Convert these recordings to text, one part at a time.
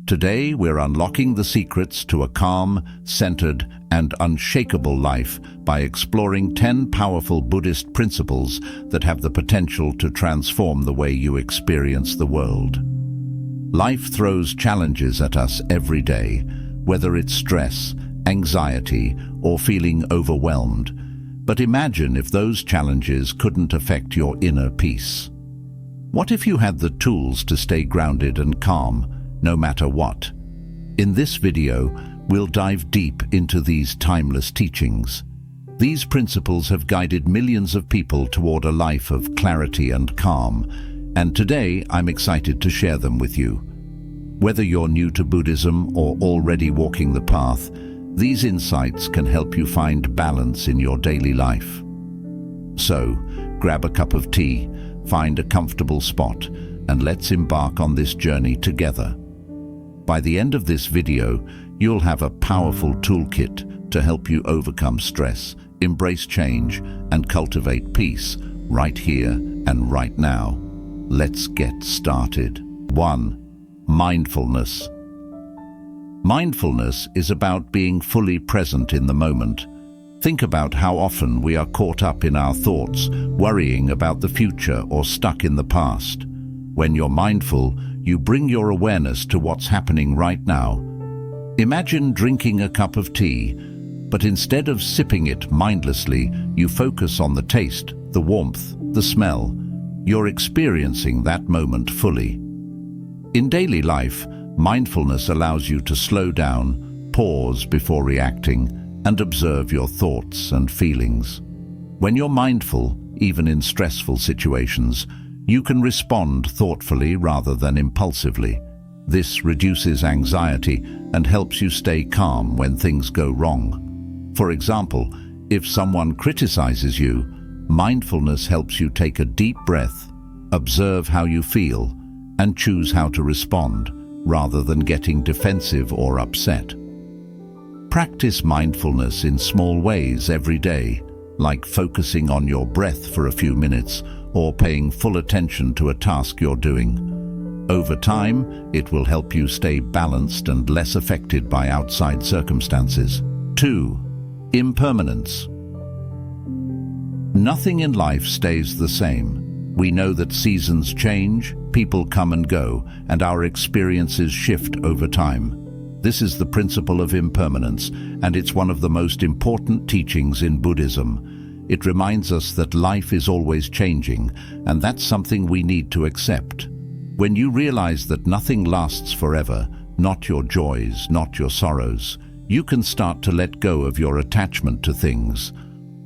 Today, we're unlocking the secrets to a calm, centered, and unshakable life by exploring 10 powerful Buddhist principles that have the potential to transform the way you experience the world. Life throws challenges at us every day, whether it's stress, anxiety, or feeling overwhelmed. But imagine if those challenges couldn't affect your inner peace. What if you had the tools to stay grounded and calm, no matter what? In this video, we'll dive deep into these timeless teachings. These principles have guided millions of people toward a life of clarity and calm, and today I'm excited to share them with you. Whether you're new to Buddhism or already walking the path, these insights can help you find balance in your daily life. So, grab a cup of tea, find a comfortable spot, and let's embark on this journey together. By the end of this video, you'll have a powerful toolkit to help you overcome stress, embrace change, and cultivate peace right here and right now. Let's get started. 1. Mindfulness. Mindfulness is about being fully present in the moment. Think about how often we are caught up in our thoughts, worrying about the future or stuck in the past. When you're mindful, you bring your awareness to what's happening right now. Imagine drinking a cup of tea, but instead of sipping it mindlessly, you focus on the taste, the warmth, the smell. You're experiencing that moment fully. In daily life, mindfulness allows you to slow down, pause before reacting, and observe your thoughts and feelings. When you're mindful, even in stressful situations, you can respond thoughtfully rather than impulsively. This reduces anxiety and helps you stay calm when things go wrong. For example, if someone criticizes you, mindfulness helps you take a deep breath, observe how you feel, and choose how to respond, rather than getting defensive or upset. Practice mindfulness in small ways every day, like focusing on your breath for a few minutes or paying full attention to a task you're doing. Over time, it will help you stay balanced and less affected by outside circumstances. 2. Impermanence. Nothing in life stays the same. We know that seasons change, people come and go, and our experiences shift over time. This is the principle of impermanence, and it's one of the most important teachings in Buddhism. It reminds us that life is always changing, and that's something we need to accept. When you realize that nothing lasts forever, not your joys, not your sorrows, you can start to let go of your attachment to things.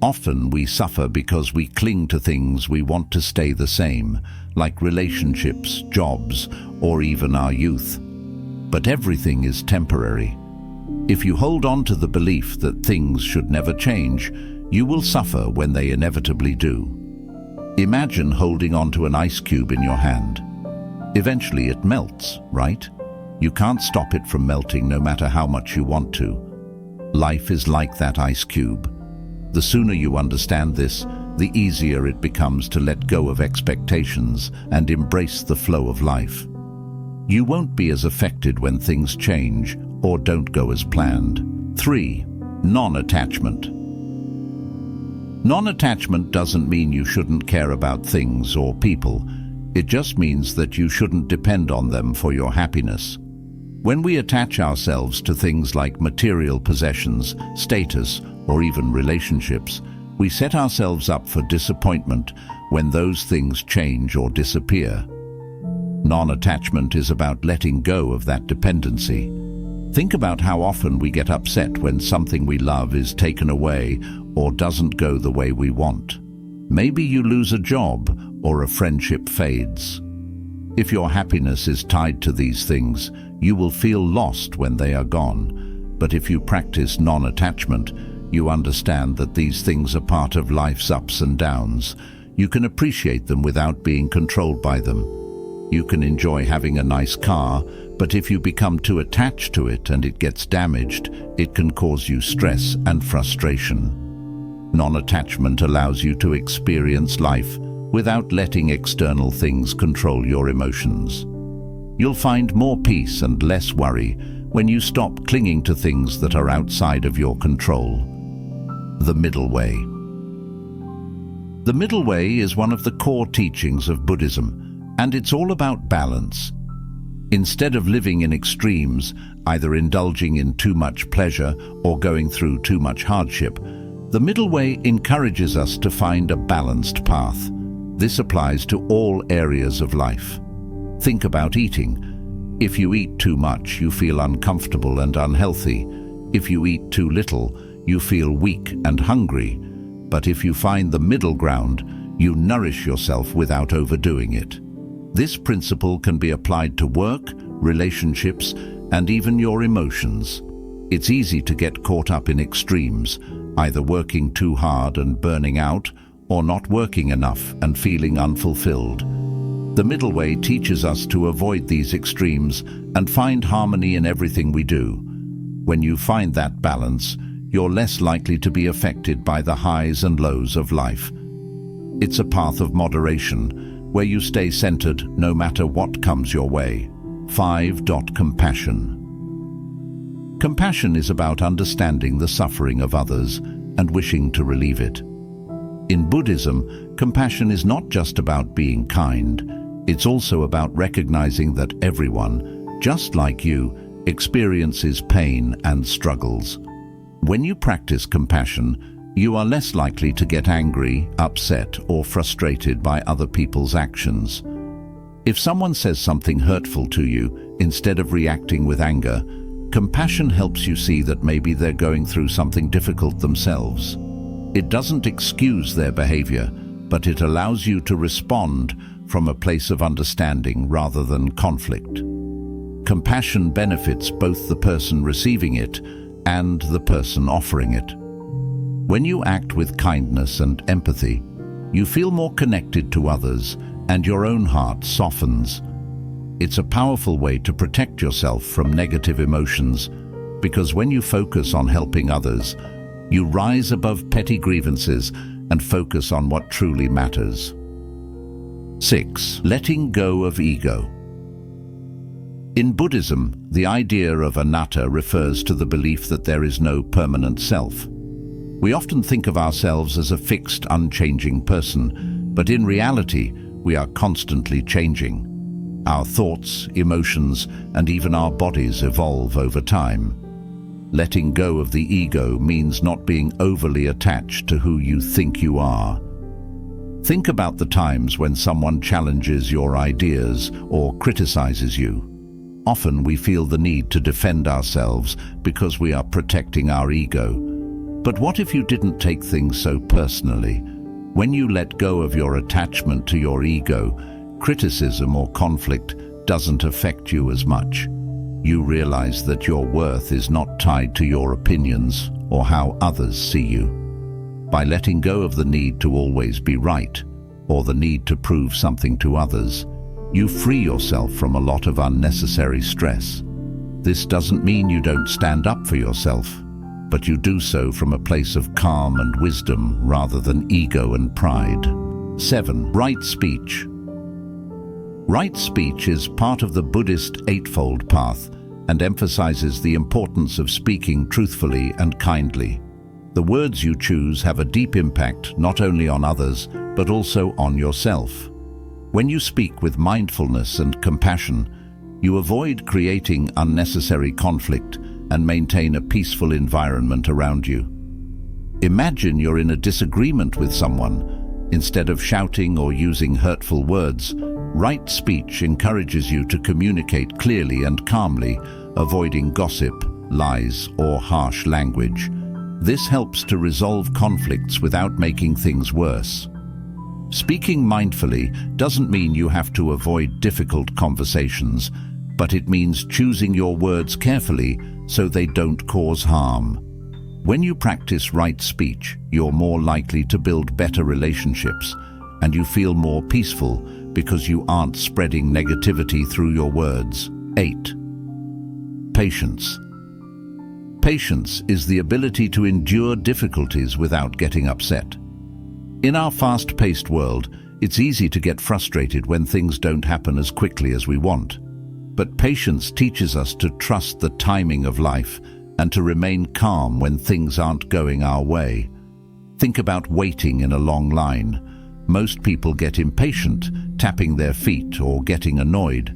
Often we suffer because we cling to things we want to stay the same, like relationships, jobs, or even our youth. But everything is temporary. If you hold on to the belief that things should never change, you will suffer when they inevitably do. Imagine holding on to an ice cube in your hand. Eventually it melts, right? You can't stop it from melting no matter how much you want to. Life is like that ice cube. The sooner you understand this, the easier it becomes to let go of expectations and embrace the flow of life. You won't be as affected when things change or don't go as planned. 3. Non-attachment. Non-attachment doesn't mean you shouldn't care about things or people. It just means that you shouldn't depend on them for your happiness. When we attach ourselves to things like material possessions, status, or even relationships, we set ourselves up for disappointment when those things change or disappear. Non-attachment is about letting go of that dependency. Think about how often we get upset when something we love is taken away or doesn't go the way we want. Maybe you lose a job or a friendship fades. If your happiness is tied to these things, you will feel lost when they are gone. But if you practice non-attachment, you understand that these things are part of life's ups and downs. You can appreciate them without being controlled by them. You can enjoy having a nice car, but if you become too attached to it and it gets damaged, it can cause you stress and frustration. Non-attachment allows you to experience life without letting external things control your emotions. You'll find more peace and less worry when you stop clinging to things that are outside of your control. The middle way. The middle way is one of the core teachings of Buddhism, and it's all about balance. Instead of living in extremes, either indulging in too much pleasure or going through too much hardship, the middle way encourages us to find a balanced path. This applies to all areas of life. Think about eating. If you eat too much, you feel uncomfortable and unhealthy. If you eat too little, you feel weak and hungry. But if you find the middle ground, you nourish yourself without overdoing it. This principle can be applied to work, relationships, and even your emotions. It's easy to get caught up in extremes, either working too hard and burning out, or not working enough and feeling unfulfilled. The middle way teaches us to avoid these extremes and find harmony in everything we do. When you find that balance, you're less likely to be affected by the highs and lows of life. It's a path of moderation, where you stay centered no matter what comes your way. 5. Compassion. Compassion is about understanding the suffering of others and wishing to relieve it. In Buddhism, compassion is not just about being kind, it's also about recognizing that everyone, just like you, experiences pain and struggles. When you practice compassion, you are less likely to get angry, upset, or frustrated by other people's actions. If someone says something hurtful to you, instead of reacting with anger, compassion helps you see that maybe they're going through something difficult themselves. It doesn't excuse their behavior, but it allows you to respond from a place of understanding rather than conflict. Compassion benefits both the person receiving it and the person offering it. When you act with kindness and empathy, you feel more connected to others and your own heart softens. It's a powerful way to protect yourself from negative emotions, because when you focus on helping others, you rise above petty grievances and focus on what truly matters. 6. Letting go of ego. In Buddhism, the idea of anatta refers to the belief that there is no permanent self. We often think of ourselves as a fixed, unchanging person, but in reality, we are constantly changing. Our thoughts, emotions, and even our bodies evolve over time. Letting go of the ego means not being overly attached to who you think you are. Think about the times when someone challenges your ideas or criticizes you. Often we feel the need to defend ourselves because we are protecting our ego. But what if you didn't take things so personally? When you let go of your attachment to your ego, criticism or conflict doesn't affect you as much. You realize that your worth is not tied to your opinions or how others see you. By letting go of the need to always be right, or the need to prove something to others, you free yourself from a lot of unnecessary stress. This doesn't mean you don't stand up for yourself, but you do so from a place of calm and wisdom rather than ego and pride. 7. Right speech. Right speech is part of the Buddhist Eightfold Path and emphasizes the importance of speaking truthfully and kindly. The words you choose have a deep impact not only on others, but also on yourself. When you speak with mindfulness and compassion, you avoid creating unnecessary conflict and maintain a peaceful environment around you. Imagine you're in a disagreement with someone. Instead of shouting or using hurtful words, right speech encourages you to communicate clearly and calmly, avoiding gossip, lies, or harsh language. This helps to resolve conflicts without making things worse. Speaking mindfully doesn't mean you have to avoid difficult conversations, but it means choosing your words carefully so they don't cause harm. When you practice right speech, you're more likely to build better relationships, and you feel more peaceful because you aren't spreading negativity through your words. 8. Patience. Patience is the ability to endure difficulties without getting upset. In our fast-paced world, it's easy to get frustrated when things don't happen as quickly as we want. But patience teaches us to trust the timing of life and to remain calm when things aren't going our way. Think about waiting in a long line. Most people get impatient, tapping their feet or getting annoyed.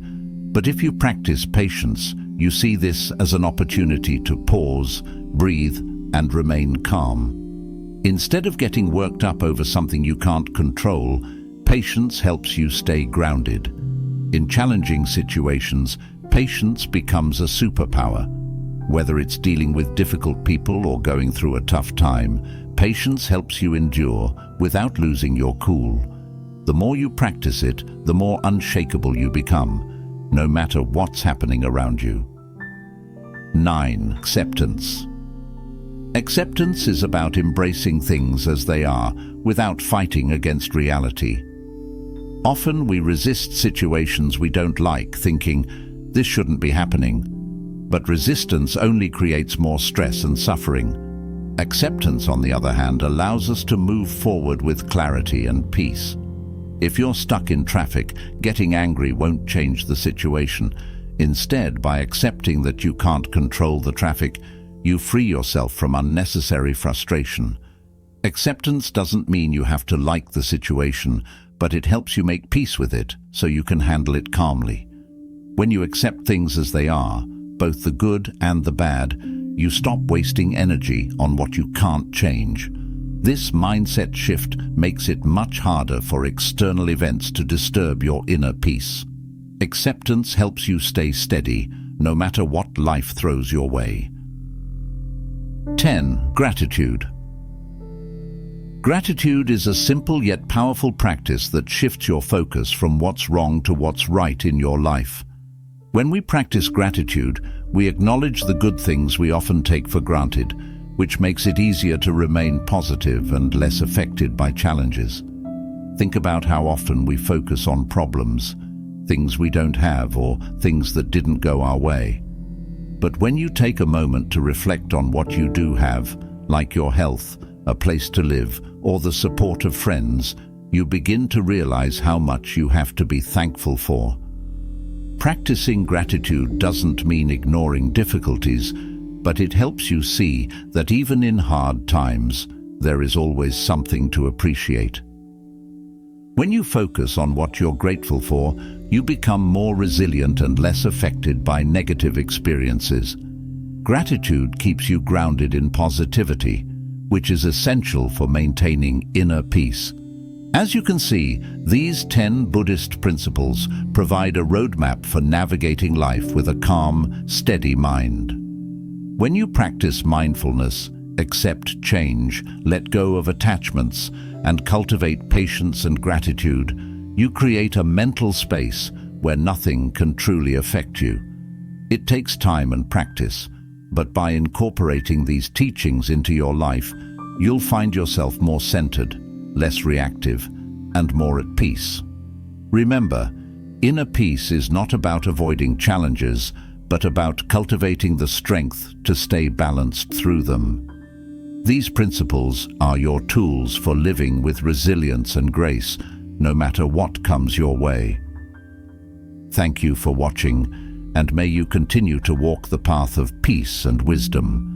But if you practice patience, you see this as an opportunity to pause, breathe, and remain calm. Instead of getting worked up over something you can't control, patience helps you stay grounded. In challenging situations, patience becomes a superpower. Whether it's dealing with difficult people or going through a tough time, patience helps you endure without losing your cool. The more you practice it, the more unshakable you become, no matter what's happening around you. 9. Acceptance. Acceptance is about embracing things as they are, without fighting against reality. Often we resist situations we don't like, thinking, "This shouldn't be happening." But resistance only creates more stress and suffering. Acceptance, on the other hand, allows us to move forward with clarity and peace. If you're stuck in traffic, getting angry won't change the situation. Instead, by accepting that you can't control the traffic, you free yourself from unnecessary frustration. Acceptance doesn't mean you have to like the situation, but it helps you make peace with it so you can handle it calmly. When you accept things as they are, both the good and the bad, you stop wasting energy on what you can't change. This mindset shift makes it much harder for external events to disturb your inner peace. Acceptance helps you stay steady, no matter what life throws your way. 10. Gratitude. Gratitude is a simple yet powerful practice that shifts your focus from what's wrong to what's right in your life. When we practice gratitude, we acknowledge the good things we often take for granted, which makes it easier to remain positive and less affected by challenges. Think about how often we focus on problems, things we don't have or things that didn't go our way. But when you take a moment to reflect on what you do have, like your health, a place to live, or the support of friends, you begin to realize how much you have to be thankful for. Practicing gratitude doesn't mean ignoring difficulties, but it helps you see that even in hard times, there is always something to appreciate. When you focus on what you're grateful for, you become more resilient and less affected by negative experiences. Gratitude keeps you grounded in positivity, which is essential for maintaining inner peace. As you can see, these 10 Buddhist principles provide a roadmap for navigating life with a calm, steady mind. When you practice mindfulness, accept change, let go of attachments, and cultivate patience and gratitude, you create a mental space where nothing can truly affect you. It takes time and practice, but by incorporating these teachings into your life, you'll find yourself more centered, less reactive, and more at peace. Remember, inner peace is not about avoiding challenges, but about cultivating the strength to stay balanced through them. These principles are your tools for living with resilience and grace, no matter what comes your way. Thank you for watching, and may you continue to walk the path of peace and wisdom.